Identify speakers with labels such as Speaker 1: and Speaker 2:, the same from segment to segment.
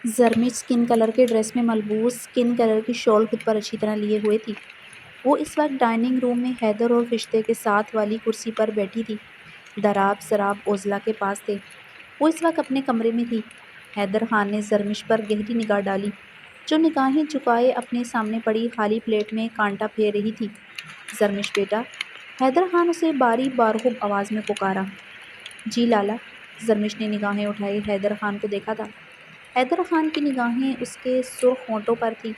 Speaker 1: زرمش skin colour کے dress میں ملبوس اسکن کلر کی شال خود پر اچھی طرح لیے ہوئے تھی۔ وہ اس وقت ڈائننگ روم میں حیدر اور فرشتے کے ساتھ والی کرسی پر بیٹھی تھی۔ دراب سراب اوزلا کے پاس تھے۔ وہ اس وقت اپنے کمرے میں تھی۔ حیدر خان نے زرمش پر گہری نگاہ ڈالی، جو نگاہیں جھکائے اپنے سامنے پڑی خالی پلیٹ میں کانٹا پھیر رہی تھی۔ زرمش بیٹا، حیدر خان اسے باری بارہوب آواز میں پکارا۔ جی لالا۔ زرمش نے نگاہیں اٹھائی حیدر خان کو دیکھا تھا۔ حیدر خان کی نگاہیں اس کے سرخ ہونٹوں پر تھی،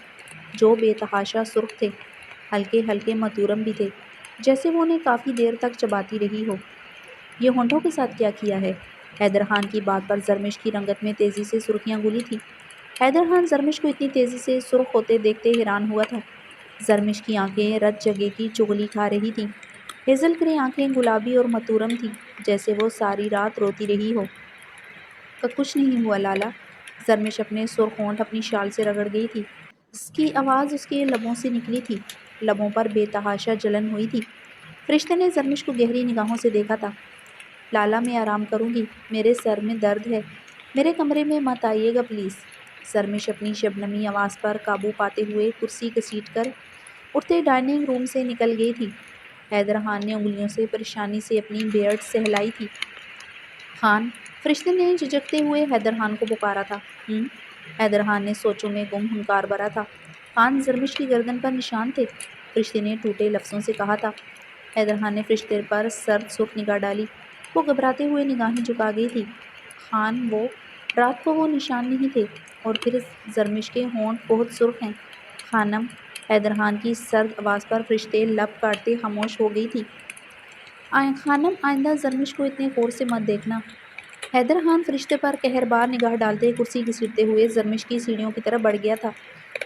Speaker 1: جو بے تحاشا سرخ تھے، ہلکے ہلکے متورم بھی تھے، جیسے وہ انہیں کافی دیر تک چباتی رہی ہو۔ یہ ہونٹوں کے ساتھ کیا کیا ہے؟ حیدر خان کی بات پر زرمش کی رنگت میں تیزی سے سرخیاں گھلی تھیں۔ حیدر خان زرمش کو اتنی تیزی سے سرخ ہوتے دیکھتے حیران ہوا تھا۔ زرمش کی آنکھیں رت جگہ کی چغلی کھا رہی تھیں۔ ہیزل گرے آنکھیں گلابی اور متورم تھیں، جیسے وہ ساری رات روتی رہی ہو۔ کچھ نہیں ہوا لالا۔ زرمش اپنے سرخ ہونٹ اپنی شال سے رگڑ گئی تھی۔ اس کی آواز اس کے لبوں سے نکلی تھی، لبوں پر بے تحاشا جلن ہوئی تھی۔ فرشتے نے زرمش کو گہری نگاہوں سے دیکھا تھا۔ لالا میں آرام کروں گی، میرے سر میں درد ہے، میرے کمرے میں مت آئیے گا پلیز۔ زرمش اپنی شبنمی آواز پر قابو پاتے ہوئے کرسی گھسیٹ کر اٹھتے ڈائننگ روم سے نکل گئی تھی۔ حیدر خان نے انگلیوں سے پریشانی سے اپنی بیئرڈ سہلائی تھی۔ خان، فرشتے نے جھجکتے ہوئے حیدر خان کو پکارا تھا۔ حیدر خان نے سوچوں میں گم ہنکار بھرا تھا۔ خان زرمش کی گردن پر نشان تھے، فرشتے نے ٹوٹے لفظوں سے کہا تھا۔ حیدر خان نے فرشتے پر سرد سرخ نگاہ ڈالی۔ وہ گھبراتے ہوئے نگاہیں جھکا گئی تھی۔ خان، وہ رات کو وہ نشان نہیں تھے، اور پھر زرمش کے ہونٹ بہت سرخ ہیں۔ خانم، حیدر خان کی سرد آواز پر فرشتے لب کاٹتے خاموش ہو گئی تھی۔ خانم، آئندہ زرمش کو اتنے غور سے مت دیکھنا۔ حیدر خان فرشتے پر قہربار نگاہ ڈالتے کرسی گھسیٹتے ہوئے زرمش کی سیڑھیوں کی طرف بڑھ گیا تھا۔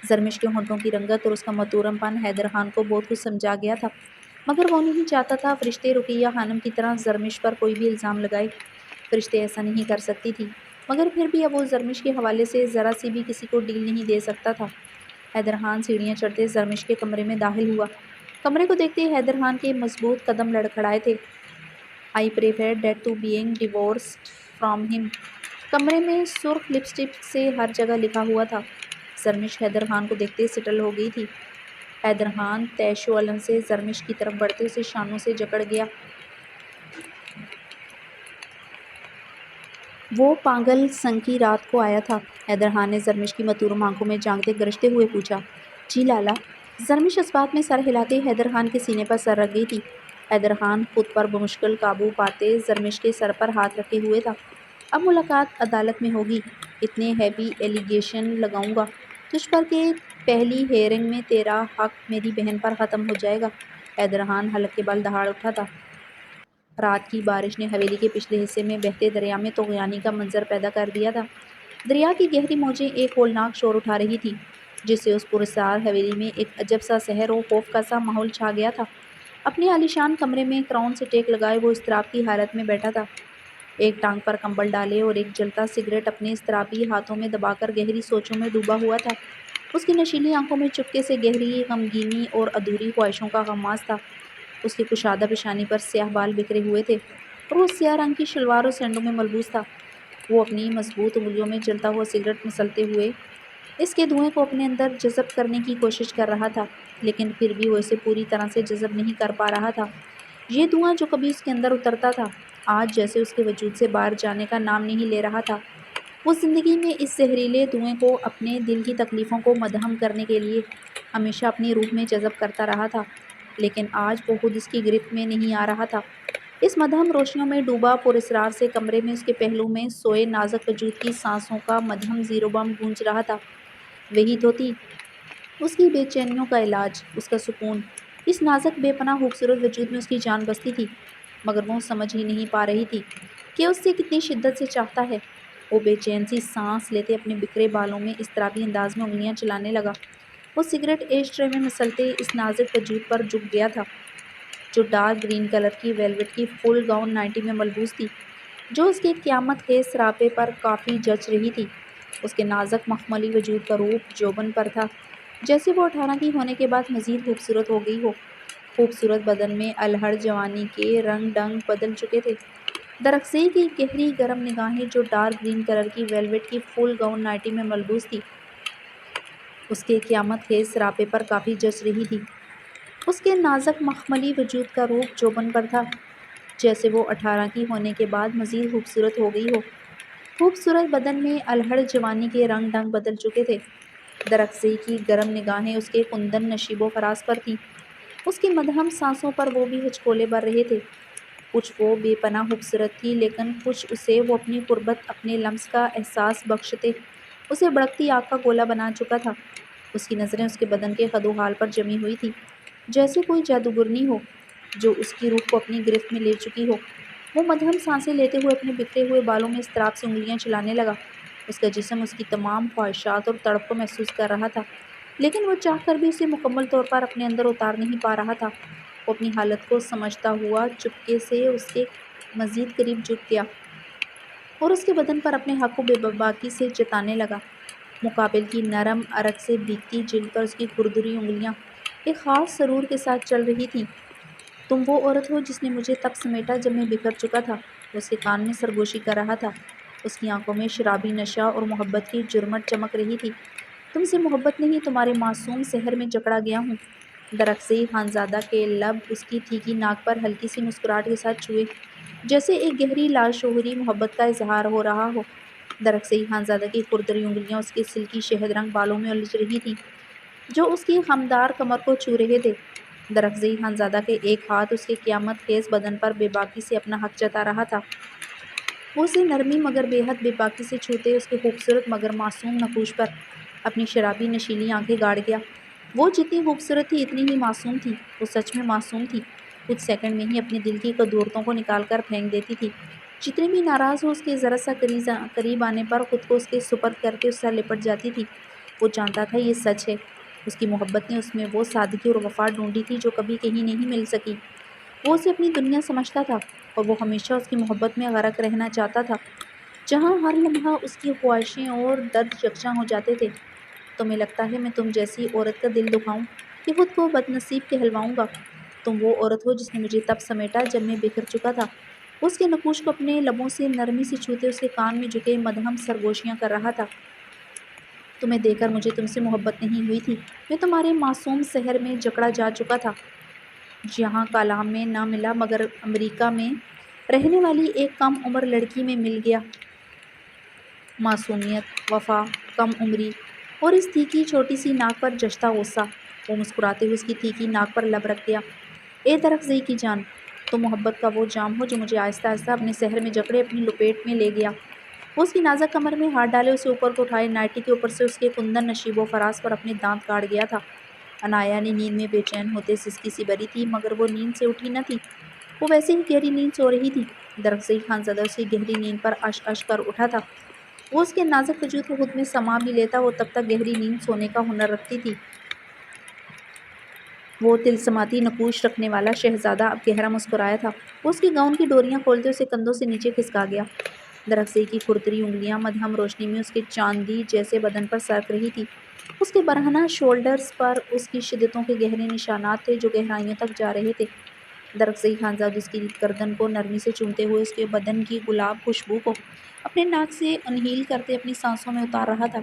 Speaker 1: زرمش کے ہونٹوں کی رنگت اور اس کا متورم پن حیدر خان کو بہت کچھ سمجھا گیا تھا، مگر وہ نہیں چاہتا تھا فرشتے رقیہ خانم کی طرح زرمش پر کوئی بھی الزام لگائے۔ فرشتے ایسا نہیں کر سکتی تھی، مگر پھر بھی اب وہ زرمش کے حوالے سے ذرا سی بھی کسی کو ڈیل نہیں دے سکتا تھا۔ حیدر خان سیڑھیاں چڑھتے زرمش کے کمرے میں داخل ہوا۔ کمرے کو دیکھتے حیدر خان کے مضبوط قدم لڑکھڑائے تھے۔ I prefer that to being divorced from him۔ کمرے میں سرخ لپسٹک سے ہر جگہ لکھا ہوا تھا۔ زرمش حیدر خان کو دیکھتے سٹل ہو گئی تھی۔ حیدر خان طیش و علم سے زرمش کی طرف بڑھتے اسے شانوں سے جکڑ گیا۔ وہ پاگل سنکی رات کو آیا تھا؟ حیدر خان نے زرمش کی متورم آنکھوں میں جھانکتے گرجتے ہوئے پوچھا۔ جی لالا۔ زرمش اس بات میں سر ہلاتے حیدر خان کے سینے پر سر رکھ گئی تھی۔ حیدر خان خود پر بمشکل قابو پاتے زرمش کے سر پر ہاتھ رکھے ہوئے تھا۔ اب ملاقات عدالت میں ہوگی، اتنے ہیوی ایلیگیشن لگاؤں گا تجھ پر کہ پہلی ہیئرنگ میں تیرا حق میری بہن پر ختم ہو جائے گا۔ حیدر خان حلق کے بل دہاڑ اٹھا تھا۔ رات کی بارش نے حویلی کے پچھلے حصے میں بہتے دریا میں طغیانی کا منظر پیدا کر دیا تھا۔ دریا کی گہری موجیں ایک ہولناک شور اٹھا رہی تھیں، جس سے اس پراسرار حویلی میں ایک عجب سا سحر و خوف کا سا ماحول چھا گیا تھا۔ اپنے عالیشان کمرے میں کراؤن سے ٹیک لگائے وہ اضطراب کی حالت میں بیٹھا تھا۔ ایک ٹانگ پر کمبل ڈالے اور ایک جلتا سگریٹ اپنے اضطرابی ہاتھوں میں دبا کر گہری سوچوں میں ڈوبا ہوا تھا۔ اس کی نشیلی آنکھوں میں چپکے سے گہری غمگینی اور ادھوری خواہشوں کا غماز تھا۔ اس کی کشادہ پیشانی پر سیاہ بال بکھرے ہوئے تھے، اور وہ سیاہ رنگ کی شلوار اور سینڈوں میں ملبوس تھا۔ وہ اپنی مضبوط انگلیوں میں جلتا ہوا سگریٹ مسلتے ہوئے اس کے دھوئیں کو اپنے اندر جذب کرنے کی کوشش کر رہا تھا، لیکن پھر بھی وہ اسے پوری طرح سے جذب نہیں کر پا رہا تھا۔ یہ دھواں جو کبھی اس کے اندر اترتا تھا، آج جیسے اس کے وجود سے باہر جانے کا نام نہیں لے رہا تھا۔ وہ زندگی میں اس زہریلے دھوئیں کو اپنے دل کی تکلیفوں کو مدھم کرنے کے لیے ہمیشہ اپنی روح میں جذب کرتا رہا تھا، لیکن آج وہ خود اس کی گرفت میں نہیں آ رہا تھا۔ اس مدھم روشنیوں میں ڈوبا پراسرار سے کمرے میں اس کے پہلو میں سوئے نازک وجود کی سانسوں کا مدھم زیر و بم گونج رہا تھا۔ وہی تو تھی اس کی بے چینیوں کا علاج، اس کا سکون۔ اس نازک بے پناہ خوبصورت وجود میں اس کی جان بستی تھی، مگر وہ سمجھ ہی نہیں پا رہی تھی کہ اس سے کتنی شدت سے چاہتا ہے۔ وہ بے چین سی سانس لیتے اپنے بکھرے بالوں میں اضطرابی انداز میں انگلیاں چلانے لگا۔ وہ سگریٹ ایش ٹرے میں مسلتے اس نازک وجود پر جھک گیا تھا، جو ڈارک گرین کلر کی ویلویٹ کی فل گاؤن نائٹی میں ملبوس تھی، جو اس کے قیامت خیز سراپے پر کافی جچ رہی تھی۔ اس کے نازک مخملی وجود کا روپ جوبن پر تھا، جیسے وہ 18 کی ہونے کے بعد مزید خوبصورت ہو گئی ہو۔ خوبصورت بدن میں الہڑ جوانی کے رنگ ڈنگ بدل چکے تھے۔ درخزئی کی گہری گرم نگاہیں جو ڈارک گرین کلر کی ویلویٹ کی فل گاؤن نائٹی میں ملبوس تھی اس کے قیامت خیز سراپے پر کافی جچ رہی تھی۔ اس کے نازک مخملی وجود کا روپ جوبن پر تھا، جیسے وہ 18 کی ہونے کے بعد مزید خوبصورت ہو گئی ہو۔ خوبصورت بدن میں الہڑ جوانی کے رنگ ڈھنگ بدل چکے تھے۔ درخزئی کی گرم نگاہیں اس کے کندن نشیب و فراز پر تھیں۔ اس کی مدہم سانسوں پر وہ بھی ہچکولے بھر رہے تھے۔ کچھ وہ بے پناہ خوبصورت تھی، لیکن کچھ اسے وہ اپنی قربت، اپنے لمس کا احساس بخشتے اسے بھڑکتی آگ کا گولا بنا چکا تھا۔ اس کی نظریں اس کے بدن کے خد و خال پر جمی ہوئی تھیں، جیسے کوئی جادوگرنی ہو جو اس کی روح کو اپنی گرفت میں لے چکی ہو۔ وہ مدہم سانسیں لیتے ہوئے اپنے بکھرے ہوئے بالوں میں اضطراب سے انگلیاں چلانے لگا۔ اس کا جسم اس کی تمام خواہشات اور تڑپ کو محسوس کر رہا تھا، لیکن وہ چاہ کر بھی اسے مکمل طور پر اپنے اندر اتار نہیں پا رہا تھا۔ وہ اپنی حالت کو سمجھتا ہوا چپکے سے اس کے مزید قریب جھک گیا اور اس کے بدن پر اپنے حق کو بے باکی سے جتانے لگا۔ مقابل کی نرم عرق سے بھیگتی جلد پر اس کی کھردری انگلیاں ایک خاص سرور کے ساتھ چل رہی تھیں۔ تم وہ عورت ہو جس نے مجھے تب سمیٹا جب میں بکھر چکا تھا، وہ اس کے کان میں سرگوشی کر رہا تھا۔ اس کی آنکھوں میں شرابی نشہ اور محبت کی جرمٹ چمک رہی تھی۔ تم سے محبت نہیں، تمہارے معصوم سحر میں جکڑا گیا ہوں۔ درخزئی خانزادہ کے لب اس کی تھیکی ناک پر ہلکی سی مسکراہٹ کے ساتھ چھوئے، جیسے ایک گہری لاشعوری محبت کا اظہار ہو رہا ہو۔ درخزئی خانزادہ کی کھردری انگلیاں اس کے سلکی شہد رنگ بالوں میں الجھ رہی تھیں، جو اس کی خمدار کمر کو چھو رہے تھے۔ درخزئی خانزادہ کے ایک ہاتھ اس کے قیامت خیز بدن پر بے باکی سے اپنا حق جتا رہا تھا۔ وہ اسے نرمی مگر بے حد بے باکی سے چھوتے اس کے خوبصورت مگر معصوم نقوش پر اپنی شرابی نشیلی آنکھیں گاڑ گیا۔ وہ جتنی خوبصورت تھی اتنی ہی معصوم تھی۔ وہ سچ میں معصوم تھی، کچھ سیکنڈ میں ہی اپنے دل کی قدورتوں کو نکال کر پھینک دیتی تھی۔ جتنی بھی ناراض ہو اس کے ذرا سا قریب آنے پر خود کو اس کے سپرد کر کے اس سے لپٹ جاتی تھی۔ وہ جانتا تھا یہ سچ ہے، اس کی محبت نے اس میں وہ سادگی اور وفا ڈھونڈی تھی جو کبھی کہیں نہیں مل سکی۔ وہ اسے اپنی دنیا سمجھتا تھا اور وہ ہمیشہ اس کی محبت میں غرق رہنا چاہتا تھا، جہاں ہر لمحہ اس کی خواہشیں اور درد یکجاں ہو جاتے تھے۔ تمہیں لگتا ہے میں تم جیسی عورت کا دل دکھاؤں کہ خود کو بد نصیب کہلواؤں گا؟ تم وہ عورت ہو جس نے مجھے تب سمیٹا جب میں بکھر چکا تھا۔ وہ اس کے نقوش کو اپنے لبوں سے نرمی سے چھوتے اس کے کان میں جھکے مدہم سرگوشیاں کر رہا تھا۔ تمہیں دیکھ کر مجھے تم سے محبت نہیں ہوئی تھی، میں تمہارے معصوم سحر میں جکڑا جا چکا تھا۔ یہاں کالام میں نہ ملا مگر امریکہ میں رہنے والی ایک کم عمر لڑکی میں مل گیا۔ معصومیت، وفا، کم عمری اور اس تھیکی چھوٹی سی ناک پر جچتا غصہ۔ وہ مسکراتے ہوئے اس کی تھیکی ناک پر لب رکھ گیا۔ اے درخزئی کی جان، تم محبت کا وہ جام ہو جو مجھے آہستہ آہستہ اپنے سحر میں جکڑے اپنی لپیٹ میں لے گیا۔ وہ اس کی نازک کمر میں ہاتھ ڈالے اسے اوپر کو اٹھائے، نائٹی کے اوپر سے اس کے کندن نشیب و فراز پر اپنے دانت کاٹ گیا تھا۔ عنایا نے نیند میں بے چین ہوتے سسکی سی بھری تھی، مگر وہ نیند سے اٹھی نہ تھی، وہ ویسے ہی گہری نیند سو رہی تھی۔ درخزئی خانزادہ اس کی گہری نیند پر اش اش کر اٹھا تھا۔ وہ اس کے نازک وجود کو خود میں سما بھی لیتا، وہ تب تک گہری نیند سونے کا ہنر رکھتی تھی۔ وہ طلسماتی نقوش رکھنے والا شہزادہ اب گہرا مسکرایا تھا۔ وہ اس کی گاؤن کی ڈوریاں کھولتے اسے کندھوں سے نیچے کھسکا گیا۔ درخزئی کی کھردری انگلیاں مدہم روشنی میں اس کے چاندی جیسے بدن پر سرک رہی تھی۔ اس کے برہنہ شولڈرز پر اس کی شدتوں کے گہرے نشانات تھے جو گہرائیوں تک جا رہے تھے۔ درخزئی خانزادہ اس کی گردن کو نرمی سے چومتے ہوئے اس کے بدن کی گلاب خوشبو کو اپنے ناک سے انہیل کرتے اپنی سانسوں میں اتار رہا تھا۔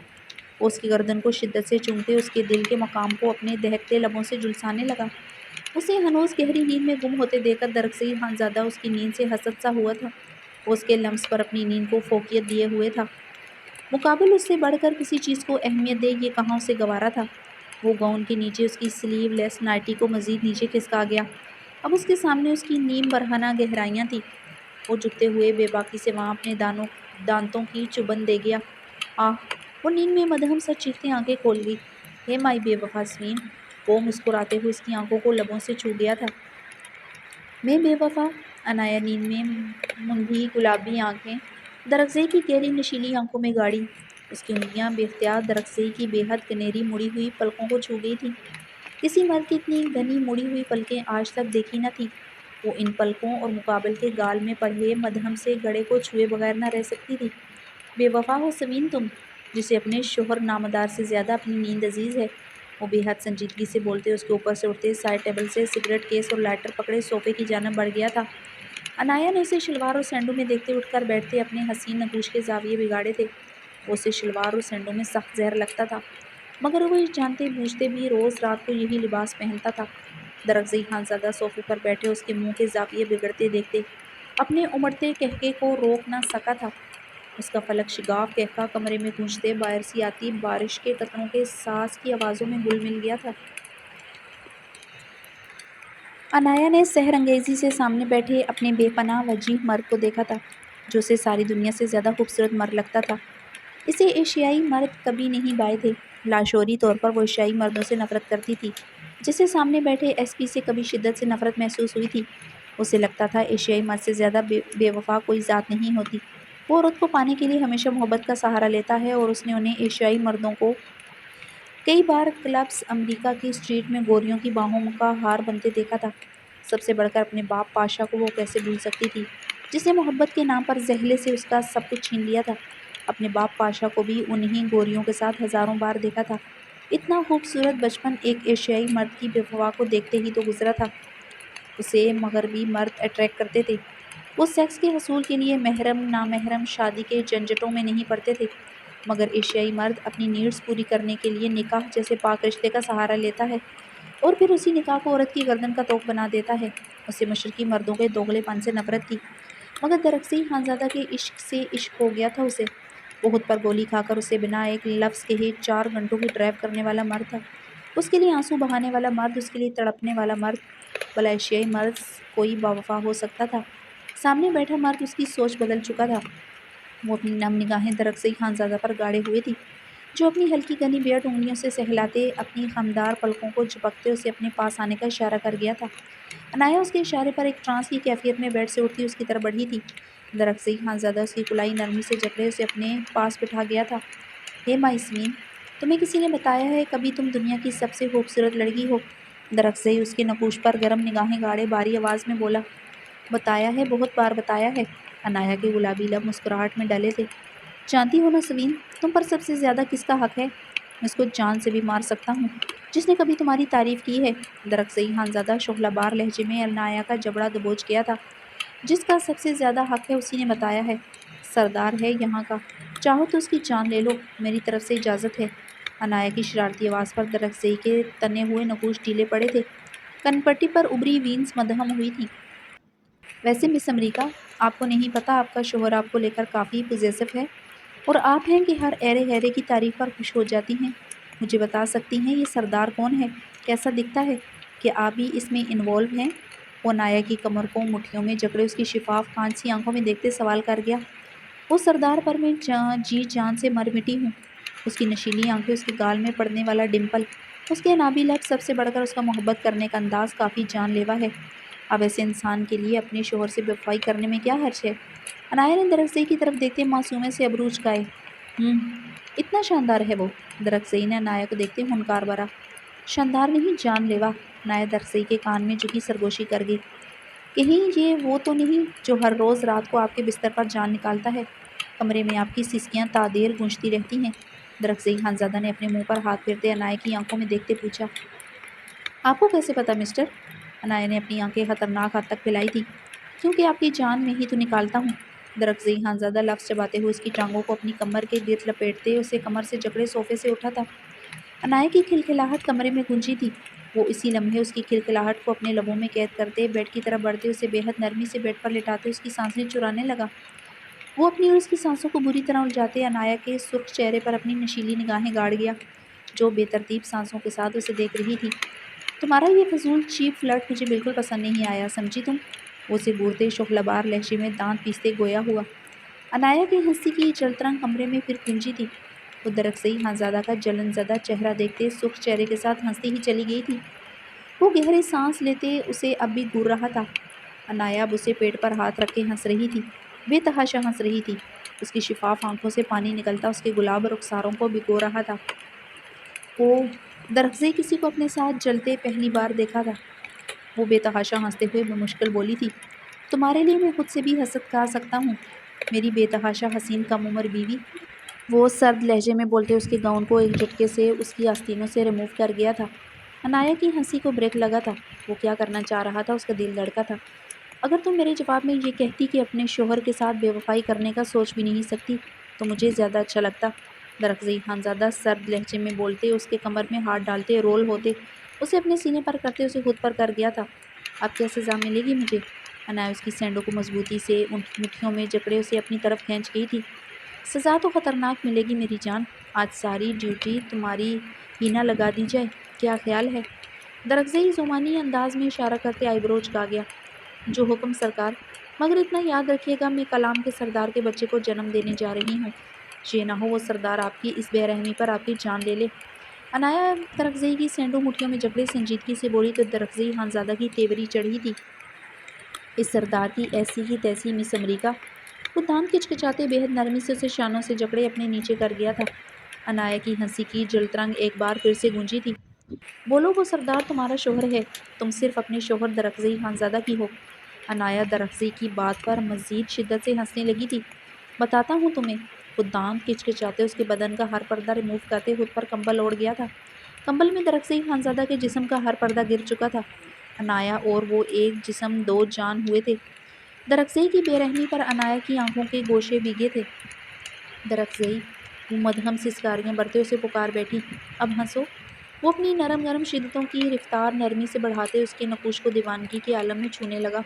Speaker 1: وہ اس کی گردن کو شدت سے چومتے اس کے دل کے مقام کو اپنے دہکتے لبوں سے جھلسانے لگا۔ اسے ہنوز گہری نیند میں گم ہوتے دیکھ کر درخزئی خانزادہ اس کی نیند سے حسد سا ہوا تھا۔ وہ اس کے لمس پر اپنی نیند کو فوقیت دیے ہوئے تھا، مقابل اس سے بڑھ کر کسی چیز کو اہمیت دے یہ کہاں اسے گوارا تھا۔ وہ گاؤن کے نیچے اس کی سلیو لیس نائٹی کو مزید نیچے کھسکا گیا۔ اب اس کے سامنے اس کی نیم برہنہ گہرائیاں تھیں۔ وہ جھکتے ہوئے بے باکی سے وہاں اپنے دانتوں کی چبھن دے گیا۔ آہ! وہ نیند میں مدہم سا چیختے آنکھیں کھول گئی۔ ہے مائی بے وفا سوین! وہ مسکراتے ہوئے اس کی آنکھوں کو لبوں سے چھو گیا تھا۔ میں بے وفا؟ عنایا نیند میں مندھی گلابی آنکھیں درخزئی کی گہری نشیلی آنکھوں میں گاڑی۔ اس کی انگلیاں بے اختیار درخزئی کی بے حد گنہری مڑی ہوئی پلکوں کو چھو گئی تھیں۔ کسی مرد کی اتنی گھنی مڑی ہوئی پلکیں آج تک دیکھی نہ تھیں۔ وہ ان پلکوں اور مقابل کے گال میں پڑھے مدہم سے گڑے کو چھوئے بغیر نہ رہ سکتی تھی۔ بے وفا ہو سوین تم، جسے اپنے شوہر نامدار سے زیادہ اپنی نیند عزیز ہے۔ وہ بے حد سنجیدگی سے بولتے اس کے اوپر سے اٹھتے سائڈ ٹیبل سے سگریٹ کیس اور لائٹر پکڑے صوفے کی جانب بڑھ گیا تھا۔ انایا نے اسے شلوار اور سینڈو میں دیکھتے اٹھ کر بیٹھتے اپنے حسین نگوش کے زاویے بگاڑے تھے۔ وہ اسے شلوار اور سینڈو میں سخت زہر لگتا تھا، مگر وہ اس جانتے بوجھتے بھی روز رات کو یہی لباس پہنتا تھا۔ درخزئی خانزادہ صوفے پر بیٹھے اس کے منہ کے زاویے بگڑتے دیکھتے اپنے امڑتے قہقہے کو روک نہ سکا تھا۔ اس کا فلک شگاف قہقہ کمرے میں گونجتے باہر سے آتی بارش کے قطروں کے ساز کی آوازوں میں گل مل گیا تھا۔ انایا نے سحر انگیزی سے سامنے بیٹھے اپنے بے پناہ وجیح مرد کو دیکھا تھا، جو اسے ساری دنیا سے زیادہ خوبصورت مرد لگتا تھا۔ اسے ایشیائی مرد کبھی نہیں بھائے تھے۔ لاشعوری طور پر وہ ایشیائی مردوں سے نفرت کرتی تھی۔ جسے سامنے بیٹھے ایس پی سے کبھی شدت سے نفرت محسوس ہوئی تھی۔ اسے لگتا تھا ایشیائی مرد سے زیادہ بے وفا کوئی ذات نہیں ہوتی۔ وہ عورت کو پانے کے لیے ہمیشہ محبت کا سہارا لیتا ہے، اور اس نے انہیں ایشیائی مردوں کو کئی بار کلبس امریکہ کی اسٹریٹ میں گوریوں کی باہوں کا ہار بنتے دیکھا تھا۔ سب سے بڑھ کر اپنے باپ پاشا کو وہ کیسے بھول سکتی تھی، جس نے محبت کے نام پر زہلے سے اس کا سب کچھ چھین لیا تھا۔ اپنے باپ پاشا کو بھی انہی گوریوں کے ساتھ ہزاروں بار دیکھا تھا۔ اتنا خوبصورت بچپن ایک ایشیائی مرد کی بے وفا کو دیکھتے ہی تو گزرا تھا۔ اسے مغربی مرد اٹریکٹ کرتے تھے۔ وہ سیکس کے حصول کے لیے محرم نامحرم شادی کے جھنجھٹوں میں نہیں پڑتے تھے، مگر ایشیائی مرد اپنی نیڈز پوری کرنے کے لیے نکاح جیسے پاک رشتے کا سہارا لیتا ہے، اور پھر اسی نکاح کو عورت کی گردن کا طوق بنا دیتا ہے۔ اسے مشرقی مردوں کے دوغلے پن سے نفرت تھی، مگر درخزئی خانزادہ کے عشق سے عشق ہو گیا تھا اسے۔ وہ خود پر گولی کھا کر اسے بنا ایک لفظ کہے 4 گھنٹوں کی ڈرائیو کرنے والا مرد تھا۔ اس کے لیے آنسو بہانے والا مرد، اس کے لیے تڑپنے والا مرد۔ بھلا ایشیائی مرد کوئی باوفا ہو سکتا تھا؟ سامنے بیٹھا مرد اس کی سوچ بدل چکا تھا۔ وہ اپنی نم نگاہیں درخزئی خانزادہ پر گاڑے ہوئے تھی، جو اپنی ہلکی گنی بیعٹ انگلیوں سے سہلاتے اپنی خمدار پلکوں کو جھپکتے اسے اپنے پاس آنے کا اشارہ کر گیا تھا۔ انایا اس کے اشارے پر ایک ٹرانس کی کیفیت میں بیڈ سے اٹھتی اس کی طرف بڑھی تھی۔ درخزئی خانزادہ اس کی کلائی نرمی سے جکڑے اسے اپنے پاس بٹھا گیا تھا۔ ہے مائسمین، تمہیں کسی نے بتایا ہے کبھی تم دنیا کی سب سے خوبصورت لڑکی ہو؟ درخزئی اس کے نقوش پر گرم نگاہیں گاڑے باری آواز میں بولا۔ بتایا ہے، بہت بار بتایا ہے۔ انایا کے گلابی لب مسکراہٹ میں ڈلے تھے۔ جانتی ہو نا سوین، تم پر سب سے زیادہ کس کا حق ہے؟ میں اس کو جان سے بھی مار سکتا ہوں جس نے کبھی تمہاری تعریف کی ہے۔ درخزئی خانزادہ شعلہ بار لہجے میں انایا کا جبڑا دبوچ گیا تھا۔ جس کا سب سے زیادہ حق ہے اسی نے بتایا ہے۔ سردار ہے یہاں کا، چاہو تو اس کی جان لے لو، میری طرف سے اجازت ہے۔ انایا کی شرارتی آواز پر درخزئی کے تنے ہوئے نقوش ڈھیلے پڑے تھے۔ کنپٹی پر ابری وینز مدھم ہوئی تھیں۔ ویسے مس امریکہ، آپ کو نہیں پتا آپ کا شوہر آپ کو لے کر کافی پوزیسو ہے، اور آپ ہیں کہ ہر ایرے ہیرے کی تعریف پر خوش ہو جاتی ہیں۔ مجھے بتا سکتی ہیں یہ سردار کون ہے؟ کیسا دکھتا ہے؟ کہ آپ بھی اس میں انوالو ہیں؟ وہ انایا کی کمر کو مٹھیوں میں جکڑے اس کی شفاف کانچ سی آنکھوں میں دیکھتے سوال کر گیا۔ وہ سردار پر میں جی جان سے مر مٹی ہوں۔ اس کی نشیلی آنکھیں، اس کے گال میں پڑنے والا ڈمپل، اس کے نابی لب، سب سے بڑھ کر اس کا محبت کرنے کا انداز کافی جان لیوا ہے۔ اب ایسے انسان کے لیے اپنے شوہر سے بے وفائی کرنے میں کیا حرج ہے؟ انایا نے درخزئی کی طرف دیکھتے معصومے سے ابرو چکائے۔ اتنا شاندار ہے وہ؟ درخزئی نے انایا کو دیکھتے ہنکار بھرا۔ شاندار نہیں، جان لیوا۔ انایا درخزئی کے کان میں جھکی سرگوشی کر گئی۔ کہیں یہ وہ تو نہیں جو ہر روز رات کو آپ کے بستر پر جان نکالتا ہے؟ کمرے میں آپ کی سسکیاں تادیر گونجتی رہتی ہیں۔ درخزئی خانزادہ نے اپنے منہ پر ہاتھ پھیرتے انایا کی آنکھوں میں دیکھتے پوچھا۔ آپ کو کیسے پتا مسٹر؟ انایا نے اپنی آنکھیں خطرناک حد تک پھیلائی تھی۔ کیونکہ آپ کی جان میں ہی تو نکالتا ہوں۔ درخزئی خانزادہ لفظ چباتے ہوئے اس کی ٹانگوں کو اپنی کمر کے گرد لپیٹتے اسے کمر سے جکڑے صوفے سے اٹھا تھا۔ انایا کی کھلکھلاہٹ کمرے میں گونجی تھی۔ وہ اسی لمحے اس کی کھلکھلاہٹ کو اپنے لبوں میں قید کرتے بیڈ کی طرف بڑھتے اسے بے حد نرمی سے بیڈ پر لٹاتے اس کی سانسیں چرانے لگا۔ وہ اپنی اور اس کی سانسوں کو بری طرح الجھاتے انایا کے سرخ چہرے پر اپنی نشیلی نگاہیں گاڑ گیا، جو بے ترتیب سانسوں کے ساتھ اسے دیکھ رہی تھی۔ تمہارا یہ فضول چیپ فلرٹ مجھے بالکل پسند نہیں آیا، سمجھی تم؟ وہ اسے گورتے شعلہ بار لہجے میں دانت پیستے گویا ہوا۔ انایا کی ہنسی کی چلترنگ کمرے میں پھر گونجی تھی۔ وہ درخزئی خانزادہ کا جلن زدہ چہرہ دیکھتے سرخ چہرے کے ساتھ ہنستی ہی چلی گئی تھی۔ وہ گہرے سانس لیتے اسے اب بھی گور رہا تھا۔ انایا اب اسے پیٹ پر ہاتھ رکھ کے ہنس رہی تھی، بے تحاشا ہنس رہی تھی۔ اس کی شفاف آنکھوں سے پانی نکلتا اس کے گلاب رخساروں کو بھگو رہا تھا۔ اوہ، درخزئی کسی کو اپنے ساتھ جلتے پہلی بار دیکھا تھا۔ وہ بے تحاشا ہنستے ہوئے بمشکل بولی تھی۔ تمہارے لیے میں خود سے بھی حسد کھا سکتا ہوں، میری بے تحاشا حسین کم عمر بیوی۔ وہ سرد لہجے میں بولتے اس کے گاؤن کو ایک جھٹکے سے اس کی آستینوں سے ریموو کر گیا تھا۔ انایا کی ہنسی کو بریک لگا تھا۔ وہ کیا کرنا چاہ رہا تھا، اس کا دل دھڑکا تھا۔ اگر تم میرے جواب میں یہ کہتی کہ اپنے شوہر کے ساتھ بے وفائی کرنے کا سوچ بھی نہیں سکتی تو مجھے زیادہ اچھا لگتا۔ درخزئی خانزادہ سرد لہجے میں بولتے، اس کے کمر میں ہاتھ ڈالتے، رول ہوتے، اسے اپنے سینے پر کرتے، اسے خود پر کر گیا تھا۔ اب کیا سزا ملے گی مجھے؟ انایا اس کی سینڈوں کو مضبوطی سے مٹھیوں میں جکڑے اسے اپنی طرف کھینچ گئی تھی۔ سزا تو خطرناک ملے گی میری جان، آج ساری ڈیوٹی تمہاری ہی نہ لگا دی جائے، کیا خیال ہے؟ درخزئی زمانی انداز میں اشارہ کرتے آئی برو جھکا گیا۔ جو حکم سرکار، مگر اتنا یاد رکھیے گا میں کلام کے سردار کے بچے کو جنم دینے جا رہی ہوں، یہ نہ ہو وہ سردار آپ کی اس بے رحمی پر آپ کی جان لے لے۔ انایا درخزئی کی سینڈوں مٹھیوں میں جکڑے سنجیدگی سے بولی تو درخزئی خانزادہ کی تیوری چڑھی تھی۔ اس سردار کی ایسی کی تیسی مس امریکہ، وہ دانت کچکچاتے بے حد نرمی سے اسے شانوں سے جکڑے اپنے نیچے کر گیا تھا۔ انایا کی ہنسی کی جلترنگ ایک بار پھر سے گونجی تھی۔ بولو وہ سردار تمہارا شوہر ہے، تم صرف اپنے شوہر درخزئی خانزادہ کی ہو۔ انایا درخزئی کی بات پر مزید شدت سے ہنسنے لگی تھی۔ بتاتا ہوں تمہیں۔ وہ دانت کچکچاتے اس کے بدن کا ہر پردہ ریموو کرتے خود پر کمبل اوڑھ گیا تھا۔ کمبل میں درخزئی خانزادہ کے جسم کا ہر پردہ گر چکا تھا۔ انایا اور وہ ایک جسم دو جان ہوئے تھے۔ درخزئی کی بے رحمی پر انایا کی آنکھوں کے گوشے بھیگے تھے۔ درخزئی، وہ مدہم سسکاریاں برتے اسے پکار بیٹھی، اب ہنسو۔ وہ اپنی نرم گرم شدتوں کی رفتار نرمی سے بڑھاتے اس کے نقوش کو دیوانگی کے عالم میں چھونے لگا۔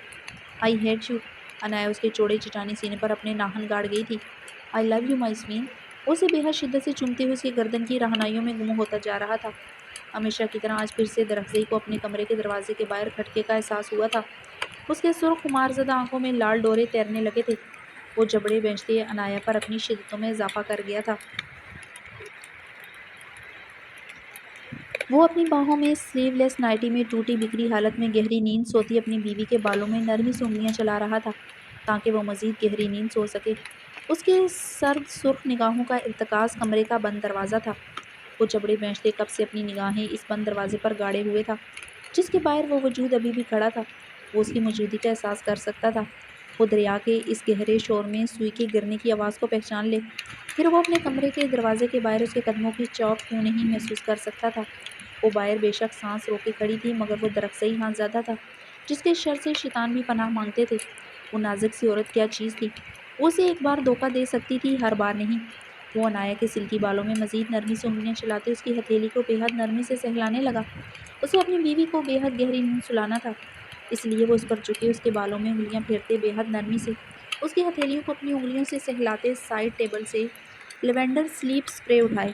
Speaker 1: I hate you. انایا اس کے چوڑے چٹانی سینے پر اپنے ناخن گاڑ گئی تھی۔ آئی لو یو مائی سوین۔ اسے بے حد شدت سے چومتے ہوئے اس کی گردن کی رہنائیوں میں گم ہوتا جا رہا تھا۔ ہمیشہ کی طرح آج پھر سے درخزئی کو اپنے کمرے کے دروازے کے باہر کھٹکے کا احساس ہوا تھا۔ اس کے سرخ خمار زدہ آنکھوں میں لال ڈورے تیرنے لگے تھے۔ وہ جبڑے بھینچتے انایا پر اپنی شدتوں میں اضافہ کر گیا تھا۔ وہ اپنی باہوں میں سلیو لیس نائٹی میں ٹوٹی بکھری حالت میں گہری نیند سوتی اپنی بیوی کے بالوں میں نرمی سے انگلیاں چلا رہا تھا تاکہ وہ مزید گہری نیند سو سکے۔ اس کے سرد سرخ نگاہوں کا ارتکاز کمرے کا بند دروازہ تھا۔ وہ جبڑے بھینچتے کب سے اپنی نگاہیں اس بند دروازے پر گاڑے ہوئے تھا جس کے باہر وہ وجود ابھی بھی کھڑا تھا۔ وہ اس کی موجودگی کا احساس کر سکتا تھا۔ وہ دریا کے اس گہرے شور میں سوئی کے گرنے کی آواز کو پہچان لے، پھر وہ اپنے کمرے کے دروازے کے باہر اس کے قدموں کی چوٹ کیوں نہیں محسوس کر سکتا تھا۔ وہ باہر بے شک سانس روکے کھڑی تھی مگر وہ درخزئی خانزادہ تھا جس کے شر سے شیطان بھی پناہ مانگتے تھے۔ وہ نازک سی عورت کیا چیز تھی؟ وہ اسے ایک بار دھوکہ دے سکتی تھی، ہر بار نہیں۔ وہ انایا کے سلکی بالوں میں مزید نرمی سے انگلیاں چلاتے اس کی ہتھیلی کو بے حد نرمی سے سہلانے لگا۔ اسے اپنی بیوی کو بے حد گہری نیند سلانا تھا، اس لیے وہ اس پر جھکے اس کے بالوں میں انگلیاں پھیرتے بے حد نرمی سے اس کی ہتھیلیوں کو اپنی انگلیوں سے سہلاتے سائڈ ٹیبل سے لیونڈر سلیپ اسپرے اٹھائے۔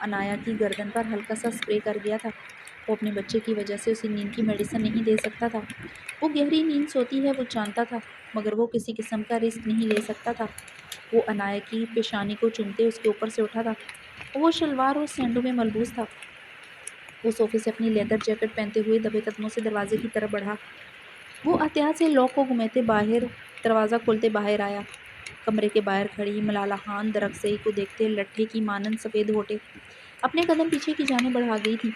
Speaker 1: انایا کی گردن پر ہلکا سا اسپرے کر گیا تھا۔ وہ اپنے بچے کی وجہ سے اسے نیند کی میڈیسن نہیں دے سکتا تھا۔ وہ گہری نیند سوتی ہے وہ جانتا تھا مگر وہ کسی قسم کا رسک نہیں لے سکتا تھا۔ وہ انایا کی پیشانی کو چومتے اس کے اوپر سے اٹھا تھا۔ وہ شلوار اور سینڈوں میں ملبوس تھا۔ وہ صوفے سے اپنی لیدر جیکٹ پہنتے ہوئے دبے قدموں سے دروازے کی طرف بڑھا۔ وہ احتیاط سے لاک کو گھماتے باہر دروازہ کھولتے باہر آیا۔ کمرے کے باہر کھڑی ملالہ خان درخزئی کو دیکھتے لٹھے کی مانند سفید ہوٹے اپنے قدم پیچھے کی جانب بڑھا گئی تھی۔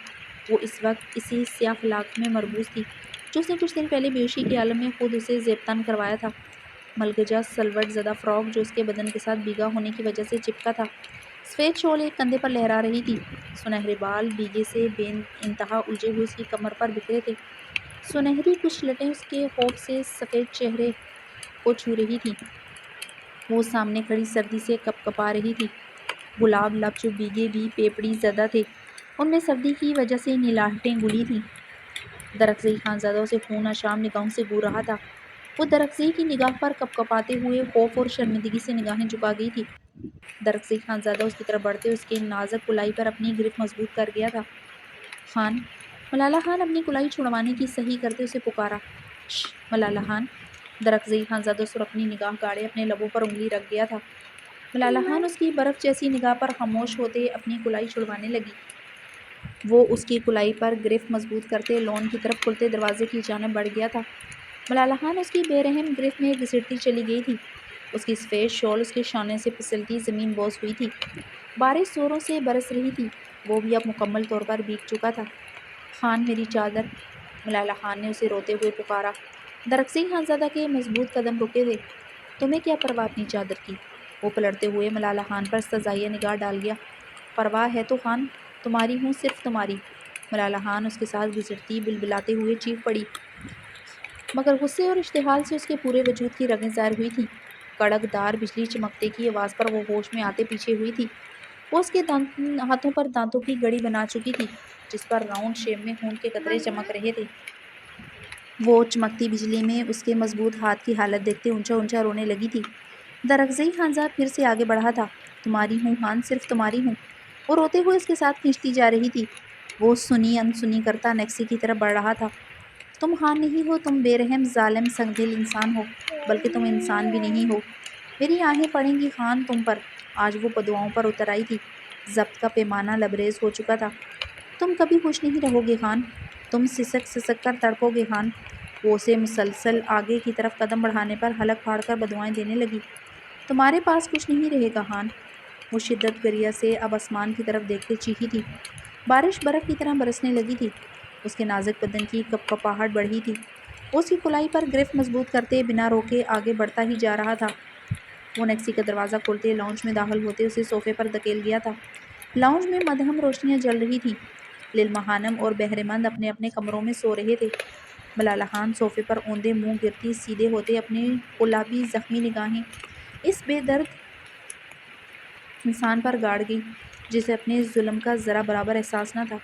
Speaker 1: وہ اس وقت اسی سیاہ فلاک میں مربوس تھی جو اس نے کچھ دن پہلے بیہوشی کے عالم میں خود اسے زیب تن کروایا تھا۔ ملگجہ سلوٹ زدہ فراک جو اس کے بدن کے ساتھ بھیگا ہونے کی وجہ سے چپکا تھا۔ سفید شال ایک کندھے پر لہرا رہی تھی۔ سنہرے بال بھیگے سے بے انتہا الجھے ہوئے اس کی کمر پر بکھرے تھے۔ سنہری کچھ لٹیں اس کے خوف سے سفید چہرے کو چھو رہی تھیں۔ وہ سامنے کھڑی سردی سے کپ کپا رہی تھی۔ گلاب لب جو بھیگے بھی پیپڑی زدہ تھے ان میں سردی کی وجہ سے نیلاہٹیں گلی تھیں۔ درخزئی خانزادہ اسے خون آشام نگاہوں سے گھور رہا تھا۔ وہ درخزئی کی نگاہ پر کپ کپاتے ہوئے خوف اور شرمندگی سے نگاہیں جھکا گئی تھی۔ درخزئی خانزادہ اس کی طرف بڑھتے اس کے نازک کلائی پر اپنی گرفت مضبوط کر گیا تھا۔ خان، ملالہ خان اپنی کلائی چھڑوانے کی صحیح کرتے اسے پکارا۔ شش ملالہ خان۔ درخزئی خانزادہ اس پر اپنی نگاہ گاڑے اپنے لبوں پر انگلی رکھ گیا تھا۔ ملالہ خان اس کی برف جیسی نگاہ پر خاموش ہوتے اپنی کلائی چھڑوانے لگی۔ وہ اس کی کلائی پر گرفت مضبوط کرتے لون کی طرف کھلتے دروازے کی جانب بڑھ گیا تھا۔ ملالہ خان اس کی بے رحم گرفت میں گھسیٹتی چلی گئی تھی۔ اس کی سفید شال اس کے شانے سے پھسلتی زمین بوس ہوئی تھی۔ بارش زوروں سے برس رہی تھی۔ وہ بھی اب مکمل طور پر بھیگ چکا تھا۔ خان میری چادر، ملالہ خان نے اسے روتے ہوئے پکارا۔ درخزئی خانزادہ کے مضبوط قدم رکے تھے۔ تمہیں کیا پرواہ اپنی چادر کی؟ وہ پلٹتے ہوئے ملالہ خان پر استہزائیہ نگاہ ڈال گیا۔ پرواہ ہے تو خان، تمہاری ہوں، صرف تمہاری۔ ملالہ خان اس کے ساتھ گھسٹتی بلبلاتے ہوئے چیخ پڑی۔ مگر غصے اور اشتعال سے اس کے پورے وجود کی رگیں ظاہر ہوئی تھیں۔ کڑک دار بجلی چمکتے کی آواز پر وہ ہوش میں آتے پیچھے ہوئی تھی۔ وہ اس کے ہاتھوں پر دانتوں کی گڑی بنا چکی تھی جس پر راؤنڈ شیپ میں خون کے قطرے چمک رہے تھے۔ وہ چمکتی بجلی میں اس کے مضبوط ہاتھ کی حالت دیکھتے اونچا اونچا رونے لگی تھی۔ درخزئی خانزاد پھر سے آگے بڑھا تھا۔ تمہاری ہوں ہان، صرف تمہاری ہوں۔ وہ روتے ہوئے اس کے ساتھ کھینچتی جا رہی تھی۔ وہ سنی انسنی کرتا نیکسی کی طرف بڑھ رہا تھا۔ تم ہان نہیں ہو، تم بے رحم ظالم سنگدل انسان ہو، بلکہ تم انسان بھی نہیں ہو۔ میری آہیں پڑیں گی خان تم پر۔ آج وہ بدواؤں پر اتر آئی تھی۔ ضبط کا پیمانہ لبریز ہو چکا تھا۔ تم کبھی خوش نہیں رہو گے خان، تم سسک سسک کر تڑپو گے خان۔ وہ اسے مسلسل آگے کی طرف قدم بڑھانے پر حلق پھاڑ کر بدوائیں دینے لگی۔ تمہارے پاس کچھ نہیں رہے گا خان۔ وہ شدت گریہ سے اب آسمان کی طرف دیکھتے چیخی تھی۔ بارش برف کی طرح برسنے لگی تھی۔ اس کے نازک بدن کی کپکپاہٹ بڑھی تھی۔ وہ اس کی کلائی پر گرفت مضبوط کرتے بنا روکے آگے بڑھتا ہی جا رہا تھا۔ وہ نیکسی کا دروازہ کھولتے لاؤنج میں داخل ہوتے اسے صوفے پر دھکیل گیا تھا۔ لاؤنج میں مدھم روشنیاں جل رہی تھیں۔ لیلما خانم اور بہرے مند اپنے اپنے کمروں میں سو رہے تھے۔ ملالہ خان صوفے پر اوندے منہ گرتی سیدھے ہوتے اپنی قلابی زخمی نگاہیں اس بے درد انسان پر گاڑ گئی جسے اپنے ظلم کا ذرا برابر احساس نہ تھا۔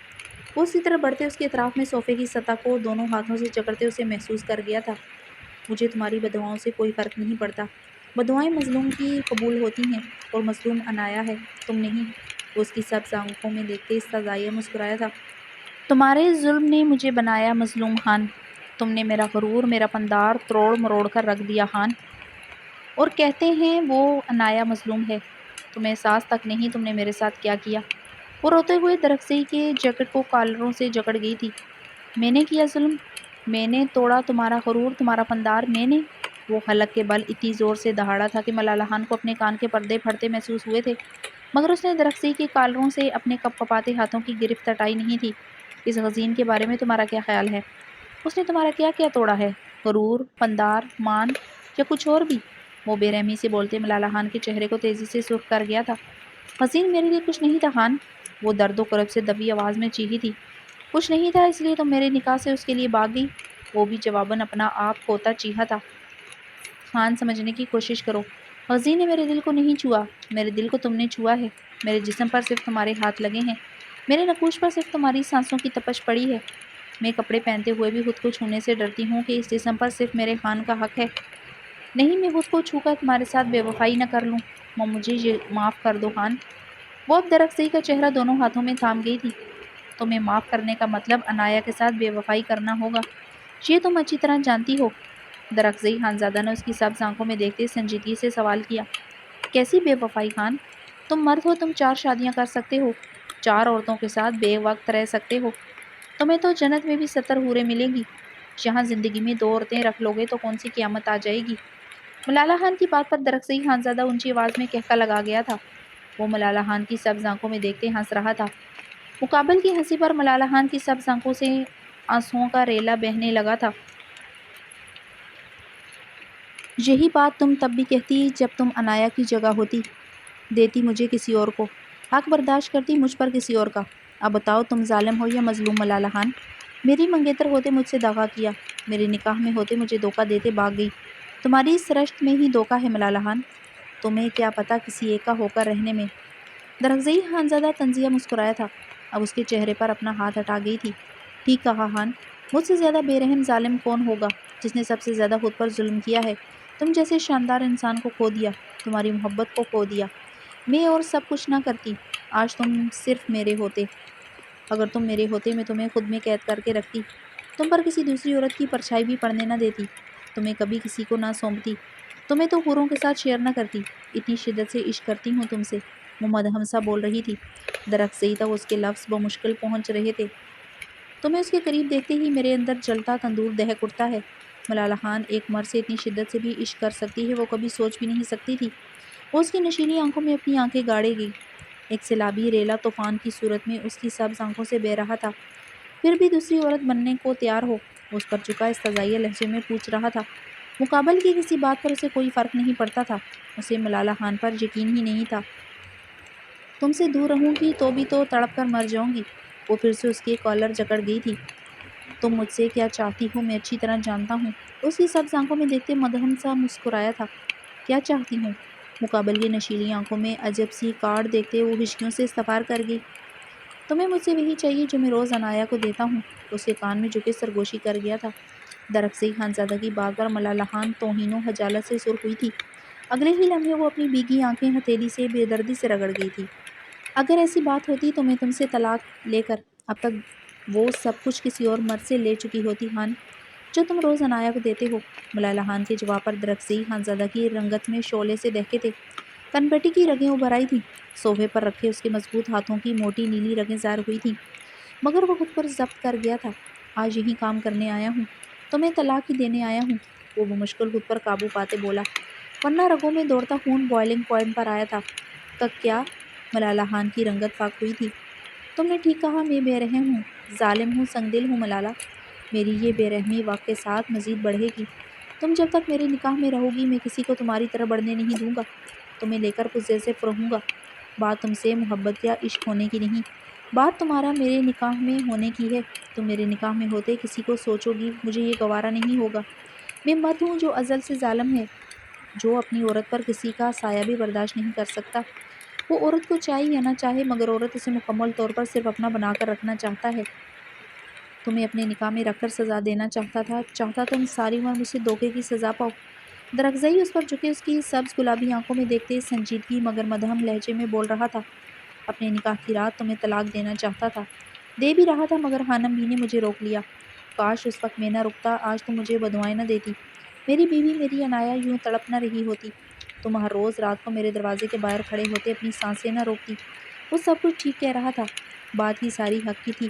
Speaker 1: وہ اسی طرح بڑھتے اس کے اطراف میں صوفے کی سطح کو دونوں ہاتھوں سے جکڑتے اسے محسوس کر گیا تھا۔ مجھے تمہاری بددعاؤں سے کوئی فرق نہیں پڑتا۔ بددعائیں مظلوم کی قبول ہوتی ہیں اور مظلوم عنایا ہے، تم نہیں۔ وہ اس کی سبز آنکھوں میں دیکھتے استہزائیہ مسکرایا تھا۔ تمہارے ظلم نے مجھے بنایا مظلوم خان۔ تم نے میرا غرور، میرا پندار توڑ مروڑ کر رکھ دیا خان، اور کہتے ہیں وہ عنایا مظلوم ہے۔ تمہیں احساس تک نہیں تم نے میرے ساتھ کیا کیا۔ وہ روتے ہوئے درخزئی کے جیکٹ کو کالروں سے جکڑ گئی تھی۔ میں نے کیا ظلم؟ میں نے توڑا تمہارا غرور، تمہارا پندار، میں نے؟ وہ حلق کے بل اتنی زور سے دہاڑا تھا کہ ملالہ خان کو اپنے کان کے پردے پھٹتے محسوس ہوئے تھے، مگر اس نے درخزئی کے کالروں سے اپنے کپکپاتے ہاتھوں کی گرفت ہٹائی نہیں تھی۔ اس غزین کے بارے میں تمہارا کیا خیال ہے؟ اس نے تمہارا کیا کیا توڑا ہے؟ غرور، پندار، مان، یا کچھ اور بھی؟ وہ بے رحمی سے بولتے ملالہ خان کے چہرے کو تیزی سے سرخ کر گیا تھا۔ غزین میرے لیے کچھ نہیں تھا خان، وہ درد و کرب سے دبی آواز میں چیخی تھی۔ کچھ نہیں تھا اس لیے تم میرے نکاح سے اس کے لیے بھاگ گئی؟ وہ بھی جواباً اپنا آپ کھوتا چیخا تھا۔ خان سمجھنے کی کوشش کرو، غزین نے میرے دل کو نہیں چھوا، میرے دل کو تم نے چھوا ہے۔ میرے جسم پر صرف تمہارے ہاتھ لگے ہیں، میرے نقوش پر صرف تمہاری سانسوں کی تپش پڑی ہے۔ میں کپڑے پہنتے ہوئے بھی خود کو چھونے سے ڈرتی ہوں کہ اس جسم پر صرف میرے خان کا حق ہے۔ نہیں، میں خود کو چھو کر تمہارے ساتھ بے وفائی نہ کر لوں۔ مجھے معاف کر دو خان۔ وہ اب درخزئی کا چہرہ دونوں ہاتھوں میں تھام گئی تھی۔ تمہیں معاف کرنے کا مطلب عنایا کے ساتھ بے وفائی کرنا ہوگا، یہ تم اچھی طرح جانتی ہو۔ درخزئی خانزادہ نے اس کی سبز آنکھوں میں دیکھتے سنجیدگی سے سوال کیا۔ کیسی بے وفائی خان؟ تم مرد ہو، تم 4 شادیاں کر سکتے ہو، 4 عورتوں کے ساتھ بے وقت رہ سکتے ہو۔ تمہیں تو جنت میں بھی 70 حوریں ملیں گی، یہاں زندگی میں 2 عورتیں رکھ لو گے تو کون سی قیامت آ جائے گی؟ ملالہ خان کی بات پر درخزئی خانزادہ اونچی آواز میں کہکا لگا گیا تھا۔ وہ ملالہ خان کی سبز آنکھوں میں دیکھتے ہنس رہا تھا۔ مقابل کی ہنسی پر ملالہ خان کی سبز آنکھوں سے آنسوؤں کا ریلا بہنے لگا تھا۔ یہی بات تم تب بھی کہتی جب تم عنایا کی جگہ ہوتی، دیتی مجھے کسی اور کو، حق برداشت کرتی مجھ پر کسی اور کا۔ اب بتاؤ تم ظالم ہو یا مظلوم ملالہ خان؟ میری منگیتر ہوتے مجھ سے دغا کیا، میرے نکاح میں ہوتے مجھے دھوکہ دیتے بھاگ گئی۔ تمہاری اس رشت میں ہی دھوکہ ہے ملالہ خان، تمہیں کیا پتا کسی ایک کا ہو کر رہنے میں۔ درخزئی خانزادہ طنزیہ مسکرایا تھا، اب اس کے چہرے پر اپنا ہاتھ ہٹا گئی تھی۔ ٹھیک کہا خان، مجھ سے زیادہ بے رحم ظالم کون ہوگا جس نے سب سے زیادہ خود پر ظلم کیا ہے؟ تم جیسے شاندار انسان کو کھو دیا، تمہاری محبت کو کھو دیا۔ میں اور سب کچھ نہ کرتی، آج تم صرف میرے ہوتے۔ اگر تم میرے ہوتے میں تمہیں خود میں قید کر کے رکھتی، تم پر کسی دوسری عورت کی پرچھائی بھی پڑنے نہ دیتی، تمہیں کبھی کسی کو نہ سونپتی، تمہیں تو حوروں کے ساتھ شیئر نہ کرتی۔ اتنی شدت سے عشق کرتی ہوں تم سے، وہ مدھم سا بول رہی تھی۔ درخزئی تک اس کے لفظ بمشکل پہنچ رہے تھے۔ تمہیں اس کے قریب دیکھتے ہی میرے اندر جلتا تندور دہک اٹھتا ہے۔ ملالہ خان ایک مرد سے اتنی شدت سے بھی عشق کر سکتی ہے وہ کبھی سوچ بھی نہیں سکتی تھی۔ وہ اس کی نشیلی آنکھوں میں اپنی آنکھیں گاڑے گئی۔ ایک سیلابی ریلا طوفان کی صورت میں اس کی سبز آنکھوں سے بہہ رہا تھا۔ پھر بھی دوسری عورت بننے کو تیار ہو؟ وہ اس پر جھکا استہزائیہ لہجے میں پوچھ رہا تھا۔ مقابل کی کسی بات پر اسے کوئی فرق نہیں پڑتا تھا، اسے ملالہ خان پر یقین ہی نہیں تھا۔ تم سے دور رہوں گی تو بھی تو تڑپ کر مر جاؤں گی۔ وہ پھر سے اس کے کالر جکڑ گئی تھی۔ تم مجھ سے کیا چاہتی ہو میں اچھی طرح جانتا ہوں۔ اس کی سبز آنکھوں میں دیکھتے مدہم سا مسکرایا تھا۔ کیا چاہتی ہوں؟ مقابل کی نشیلی آنکھوں میں عجب سی کاٹ دیکھتے وہ ہچکیوں سے استفار کر گئی۔ تمہیں مجھ سے وہی چاہیے جو میں روز عنایا کو دیتا ہوں۔ اس کے کان میں جھکے سرگوشی کر گیا تھا۔ درخزئی خانزادہ کی بات پر ملالہ خان توہین و خجالت سے سرخ ہوئی تھی۔ اگلے ہی لمحے وہ اپنی بھیگی آنکھیں ہتھیلی سے بے دردی سے رگڑ گئی تھی۔ اگر ایسی بات ہوتی تو میں تم سے طلاق لے کر اب تک وہ سب کچھ کسی اور مرد سے لے چکی ہوتی خان، جو تم روز عنایا کو دیتے ہو۔ ملالہ خان کے جواب پر درخزئی خانزادہ کی رنگت میں شعلے سے دہکے تھے۔ کنپٹی کی رگیں ابھر آئی تھیں۔ صوفے پر رکھے اس کے مضبوط ہاتھوں کی موٹی نیلی رگیں ظاہر ہوئی تھیں، مگر وہ خود پر ضبط کر گیا تھا۔ آج یہی کام کرنے آیا ہوں، تمہیں طلاق ہی دینے آیا ہوں، وہ بمشکل خود پر قابو پاتے بولا، ورنہ رگوں میں دوڑتا خون بوائلنگ پوائنٹ پر آیا تھا۔ تک کیا؟ ملالہ خان کی رنگت فاق ہوئی تھی۔ تم نے ٹھیک کہا، میں بے رحم ہوں، ظالم ہوں، سنگ دل ہوں ملالہ۔ میری یہ بے رحمی وقت کے ساتھ مزید بڑھے گی۔ تم جب تک میرے نکاح میں رہو گی میں کسی کو تمہاری طرح بڑھنے نہیں دوں گا، تمہیں لے کر پوزیسو رہوں گا۔ بات تم سے محبت یا عشق ہونے کی نہیں، بات تمہارا میرے نکاح میں ہونے کی ہے۔ تم میرے نکاح میں ہوتے کسی کو سوچو گی، مجھے یہ گوارا نہیں ہوگا۔ میں مرد ہوں جو ازل سے ظالم ہے، جو اپنی عورت پر کسی کا سایہ بھی برداشت نہیں کر سکتا۔ وہ عورت کو چاہے یا نہ چاہے، مگر عورت اسے مکمل طور پر صرف اپنا بنا کر رکھنا چاہتا ہے۔ تمہیں اپنے نکاح میں رکھ کر سزا دینا چاہتا تھا، چاہتا تم ساری عمر مجھ سے دھوکے کی سزا پاؤ۔ درخزئی اس پر جھکے اس کی سبز گلابی آنکھوں میں دیکھتے سنجیدگی مگر مدھم لہجے میں بول رہا تھا۔ اپنے نکاح کی رات تمہیں طلاق دینا چاہتا تھا، دے بھی رہا تھا، مگر خانم بھی نے مجھے روک لیا۔ کاش اس وقت میں نہ رکتا، آج تم مجھے بدوائیں نہ دیتی، میری بیوی میری عنایا یوں تڑپ نہ رہی ہوتی، تم ہر روز رات کو میرے دروازے کے باہر کھڑے ہوتے اپنی سانسیں نہ روکتی۔ وہ سب کچھ ٹھیک کہہ رہا تھا، بات کی ساری حق کی تھی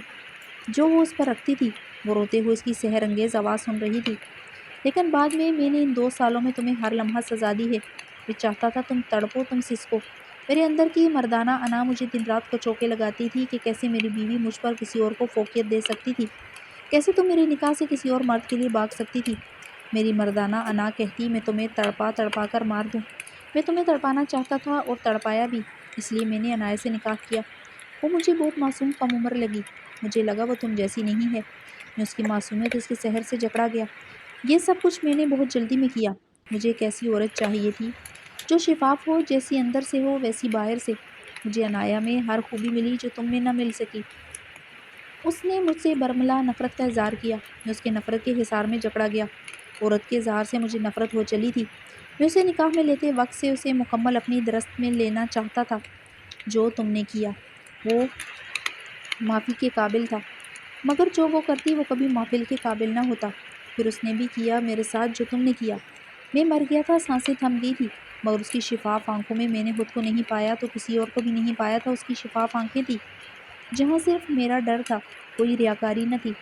Speaker 1: جو وہ اس پر رکھتی تھی۔ وہ روتے ہوئے اس کی سحر انگیز آواز سن رہی تھی۔ لیکن بعد میں نے ان 2 سالوں میں تمہیں ہر لمحہ سزا دی ہے۔ میں چاہتا تھا تم تڑپو، تم سسکو۔ میرے اندر کی مردانہ انا مجھے دن رات کچوکے لگاتی تھی کہ کیسے میری بیوی مجھ پر کسی اور کو فوقیت دے سکتی تھی، کیسے تم میرے نکاح سے کسی اور مرد کے لیے بھاگ سکتی تھی۔ میری مردانہ انا کہتی میں تمہیں تڑپا تڑپا کر مار دوں۔ میں تمہیں تڑپانا چاہتا تھا اور تڑپایا بھی، اس لیے میں نے عنایہ سے نکاح کیا۔ وہ مجھے بہت معصوم کم عمر لگی، مجھے لگا وہ تم جیسی نہیں ہے۔ میں اس کی معصومیت اس کے سحر سے جکڑا گیا۔ یہ سب کچھ میں نے بہت جلدی میں کیا۔ مجھے ایک ایسی عورت چاہیے تھی جو شفاف ہو، جیسی اندر سے ہو ویسی باہر سے۔ مجھے عنایا میں ہر خوبی ملی جو تم میں نہ مل سکی۔ اس نے مجھ سے برملا نفرت کا اظہار کیا، میں اس کے نفرت کے حصار میں جکڑا گیا۔ عورت کے اظہار سے مجھے نفرت ہو چلی تھی۔ میں اسے نکاح میں لیتے وقت سے اسے مکمل اپنی درست میں لینا چاہتا تھا۔ جو تم نے کیا وہ معافی کے قابل تھا، مگر جو وہ کرتی وہ کبھی معافی کے قابل نہ ہوتا۔ پھر اس نے بھی کیا میرے ساتھ جو تم نے کیا۔ میں مر گیا تھا، سانسیں تھم گئی تھی، مگر اس کی شفاف آنکھوں میں نے خود کو نہیں پایا تو کسی اور کو بھی نہیں پایا تھا۔ اس کی شفاف آنکھیں تھی جہاں صرف میرا ڈر تھا، کوئی ریاکاری نہ تھی۔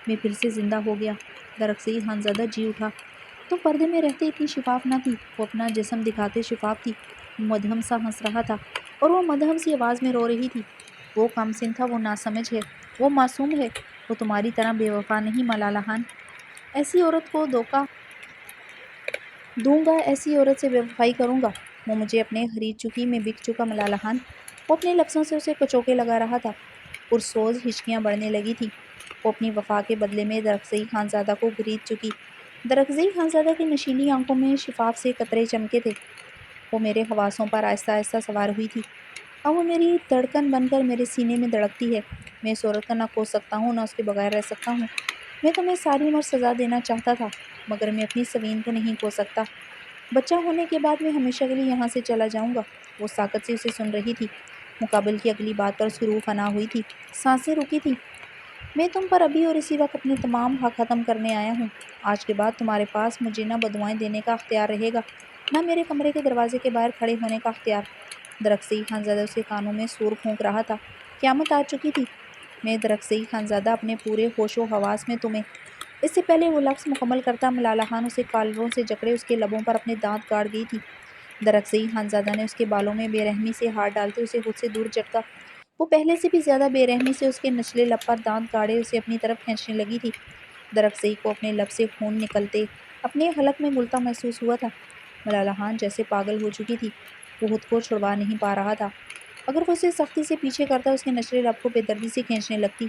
Speaker 1: میں پھر سے زندہ ہو گیا۔ درخزئی خانزادہ جی اٹھا۔ تم پردے میں رہتے اتنی شفاف نہ تھی، وہ اپنا جسم دکھاتے شفاف تھی۔ وہ مدھم سا ہنس رہا تھا اور وہ مدھم سی آواز میں رو رہی تھی۔ وہ کم سن تھا، وہ ناسمجھ ہے، وہ معصوم ہے، وہ تمہاری طرح بے وفا نہیں ملالہ خان۔ ایسی عورت کو دھوکہ دوں گا، ایسی عورت سے بے وفائی کروں گا؟ وہ مجھے اپنے خرید چکی، میں بک چکا ملالہ خان۔ وہ اپنے لفظوں سے اسے کچوکے لگا رہا تھا۔ پرسوز ہچکیاں بڑھنے لگی تھیں۔ وہ اپنی وفا کے بدلے میں درخزئی خانزادہ کو خرید چکی۔ درخزئی خانزادہ کی نشیلی آنکھوں میں شفاف سے قطرے چمکے تھے۔ وہ میرے حواسوں پر آہستہ آہستہ سوار ہوئی تھی۔ اب وہ میری دھڑکن بن کر میرے سینے میں دھڑکتی ہے۔ میں اس عورت کا نہ کھو سکتا ہوں، نہ اس کے بغیر رہ سکتا ہوں۔ میں تمہیں ساری عمر سزا دینا چاہتا تھا، مگر میں اپنی سوین کو نہیں کھو سکتا۔ بچہ ہونے کے بعد میں ہمیشہ کے لیے یہاں سے چلا جاؤں گا۔ وہ ساکت سے اسے سن رہی تھی۔ مقابل کی اگلی بات پر اس کی روح فنا ہوئی تھی، سانسیں رکی تھیں۔ میں تم پر ابھی اور اسی وقت اپنے تمام حق ختم کرنے آیا ہوں۔ آج کے بعد تمہارے پاس مجھے نہ بدوائیں دینے کا اختیار رہے گا، نہ میرے کمرے کے دروازے کے باہر کھڑے ہونے کا اختیار۔ درخزئی خانزادہ اس کے کانوں میں سور پھونک رہا تھا۔ قیامت آ چکی تھی۔ میں درخزئی خانزادہ اپنے پورے ہوش و حواس میں تمہیں۔ اس سے پہلے وہ لفظ مکمل کرتا ملالہ خان اسے کالروں سے جکڑے اس کے لبوں پر اپنے دانت گاڑ گئی تھی۔ درخزئی خانزادہ نے اس کے بالوں میں بے رحمی سے ہاتھ ڈالتے اسے خود سے دور جھٹکا۔ وہ پہلے سے بھی زیادہ بے رحمی سے اس کے نچلے لب پر دانت گاڑے اسے اپنی طرف کھینچنے لگی تھی۔ درخزئی کو اپنے لب سے خون نکلتے اپنے حلق میں گھلتا محسوس ہوا تھا۔ ملالہ خان جیسے پاگل ہو چکی تھی، وہ خود کو چھڑوا نہیں پا رہا تھا۔ اگر وہ اسے سختی سے پیچھے کرتا اس کے نچلے لب کو بے دردی سے کھینچنے لگتی۔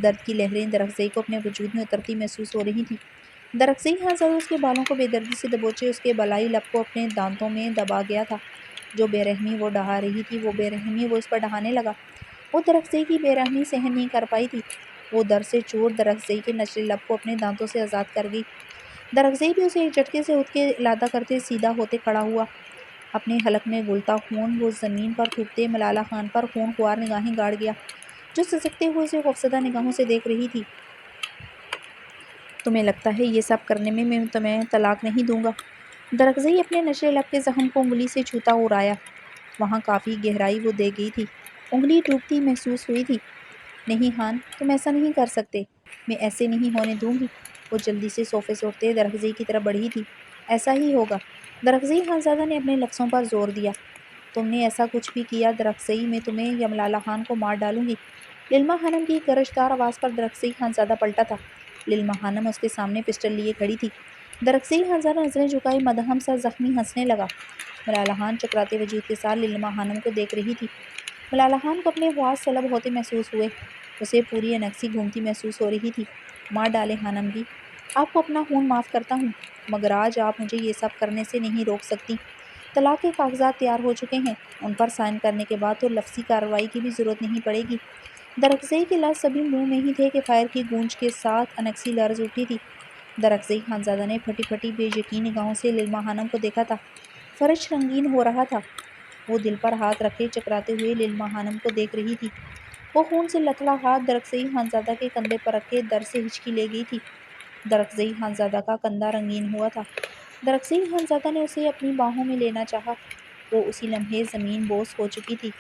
Speaker 1: درد کی لہریں درخزئی کو اپنے وجود میں اترتی محسوس ہو رہی تھیں۔ درخزئی ہانزادہ اس کے بالوں کو بے دردی سے دبوچے اس کے بالائی لب کو اپنے دانتوں میں دبا گیا تھا۔ جو بے رحمی وہ ڈھا رہی تھی وہ بے رحمی وہ اس پر ڈھانے لگا۔ وہ درخزئی کی بے رحمی سہن نہیں کر پائی تھی۔ وہ در سے چور درخزئی کے نچلے لب کو اپنے دانتوں سے آزاد کر گئی۔ درخزئی بھی اسے ایک جھٹکے سے اٹھ کے علادہ کرتے سیدھا ہوتے کھڑا ہوا۔ اپنے حلق میں گھلتا خون وہ زمین پر تھوکتے ملالہ خان پر خون خوار نگاہیں گاڑ گیا، جو سسکتے ہوئے اسے خوفزدہ نگاہوں سے دیکھ رہی تھی۔ تمہیں لگتا ہے یہ سب کرنے میں میں تمہیں طلاق نہیں دوں گا؟ درخزئی اپنے نچلے لب کے زخم کو انگلی سے چھوتا اور آیا۔ وہاں کافی گہرائی وہ دے گئی تھی۔ انگلی ڈوبتی محسوس ہوئی تھی۔ نہیں خان، تم ایسا نہیں کر سکتے، میں ایسے نہیں ہونے دوں گی۔ وہ جلدی سے صوفے سے اٹھتے درخزئی کی طرف بڑھی تھی۔ ایسا ہی ہوگا۔ درخزئی خانزادہ نے اپنے لفظوں پر زور دیا۔ تم نے ایسا کچھ بھی کیا درخزئی، میں تمہیں یا ملالہ خان کو مار ڈالوں گی۔ للما خانم کی گرجدار آواز پر درخزئی خانزادہ پلٹا تھا۔ للما خانم اس کے سامنے پسٹل لیے کھڑی تھی۔ درخزئی خانزادہ نظریں جھکائے مدہم سا زخمی ہنسنے لگا۔ ملالہ خان چکراتے وجود کے ساتھ للما خانم کو دیکھ رہی تھی۔ ملالہ خان کو اپنے حواس سلب ہوتے محسوس ہوئے۔ اسے پوری انکسی گھومتی محسوس ہو رہی تھی۔ مار ڈالے خانم جی، آپ کو اپنا خون معاف کرتا ہوں، مگر آج آپ مجھے یہ سب کرنے سے نہیں روک سکتی۔ طلاق کے کاغذات تیار ہو چکے ہیں، ان پر سائن کرنے کے بعد تو لفظی کارروائی کی بھی ضرورت نہیں پڑے گی۔ درخزئی کے لفظ ابھی منہ میں ہی تھے کہ فائر کی گونج کے ساتھ انکسی لرز اٹھی تھی۔ درخزئی خانزادہ نے پھٹی پھٹی بے یقین نگاہوں سے للما خانم کو دیکھا تھا۔ فرش رنگین ہو رہا تھا۔ وہ دل پر ہاتھ رکھے چکراتے ہوئے للما خانم کو دیکھ رہی تھی۔ وہ خون سے لتھڑا ہاتھ درخزئی خانزادہ کے کندھے پر رکھے در سے ہچکی لے گئی تھی۔ درخزئی خانزادہ کا کندھا رنگین ہوا تھا۔ درخزئی خانزادہ نے اسے اپنی باہوں میں لینا چاہا۔ وہ اسی لمحے زمین بوس ہو چکی تھی۔